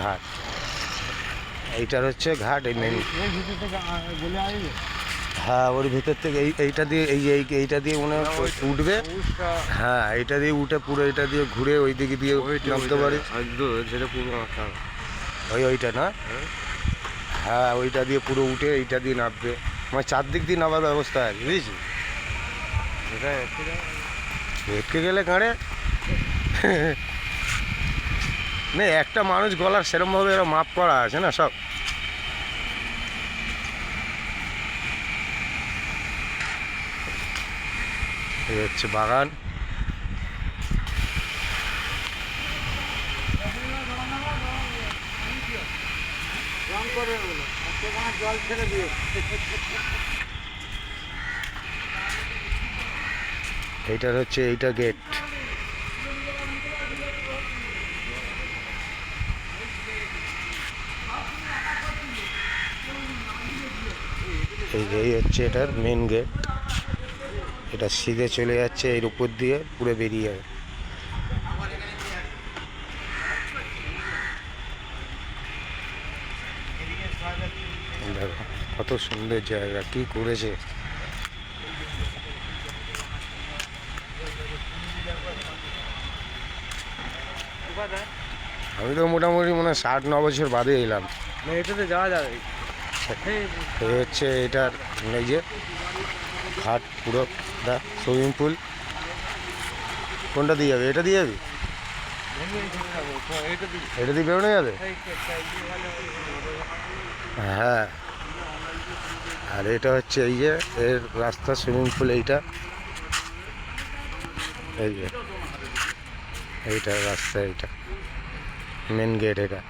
ঘাট, এইটার হচ্ছে ঘাট। এই মেন, হ্যাঁ ওর ভিতর থেকে এইটা দিয়ে এইটা দিয়ে মনে উঠবে। হ্যাঁ এইটা দিয়ে উঠে পুরো এটা দিয়ে ঘুরে ওই দিকে দিয়ে নামতে পারে। ওইটা না, হ্যাঁ ওইটা দিয়ে পুরো উঠে এইটা দিয়ে নামবে, মানে চারদিক দিয়ে নামার ব্যবস্থা আছে বুঝেছি। ভেটকে গেলে কাঁড়ে না, একটা মানুষ গলার সেরমভাবে এরা মাপ করা আছে না সব। এই হচ্ছে বাগান। এইটার হচ্ছে এইটা গেট। এই হচ্ছে এটার মেন গেট। এটা সিধে চলে যাচ্ছে এর উপর দিয়ে, পুরো বেরিয়ে যাবে। দেখো কত সুন্দর জায়গা, কি করেছে। আমি তো মোটামুটি মনে হয় 8-9 বছর বাদে এলাম। এটাতে যাওয়া যাবে। এই হচ্ছে এটার এই যে ঘাট, পুরো সুইমিং পুল। কোনটা দিয়ে যাবে? এটা দিয়ে যাবি? এটা দিয়ে বেরোনো যাবে? হ্যাঁ, আর এটা হচ্ছে এই যে এর রাস্তা, সুইমিং পুল এইটা, এই যে এইটা রাস্তা, এইটা মেন গেট এটা।